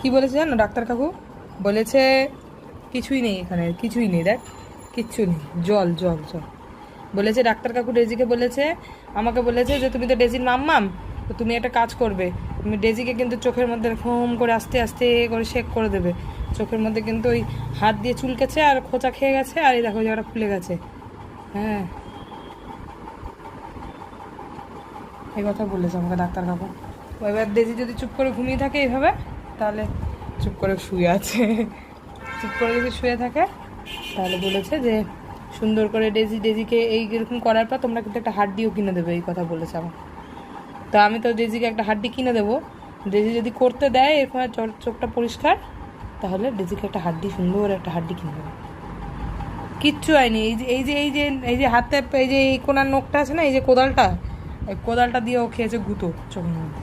কি বলেছে জানো ডাক্তার কাকু? বলেছে কিছুই নেই এখানে, কিছুই নেই, দেখ কিচ্ছু নেই, জল জল জল। বলেছে ডাক্তার কাকু ডেজিকে বলেছে, আমাকে বলেছে যে তুমি তো ডেজির মাম্মাম, তো তুমি একটা কাজ করবে, তুমি ডেজিকে কিন্তু চোখের মধ্যে ফোম করে আস্তে আস্তে করে শেক করে দেবে। চোখের মধ্যে কিন্তু ওই হাত দিয়ে চুলকেছে আর খোঁচা খেয়ে গেছে, আর এই দেখো ওই জায়গাটা ফুলে গেছে। হ্যাঁ, এই কথা বলেছে আমাকে ডাক্তার কাকু। এবার ডেজি যদি চুপ করে ঘুমিয়ে থাকে এইভাবে, তাহলে চুপ করে শুয়ে আছে। চুপ করে যদি শুয়ে থাকে তাহলে বলেছে যে সুন্দর করে ডেজিকে এই এরকম করার পর তোমরা কিন্তু একটা হাড্ডিও কিনে দেবে, এই কথা বলেছে আমার। তো আমি তো ডেজিকে একটা হাড্ডি কিনে দেবো। ডেজি যদি করতে দেয় এরকম চোখটা পরিষ্কার, তাহলে ডেজিকে একটা হাড্ডি, সুন্দর একটা হাড্ডি কিনে দেবো। কিচ্ছু হয়নি। এই যে হাতে এই যে এই কোনার নখটা আছে না, এই যে কোদালটা, এই কোদালটা দিয়ে ও খেয়েছে গুঁতো চোখের মধ্যে।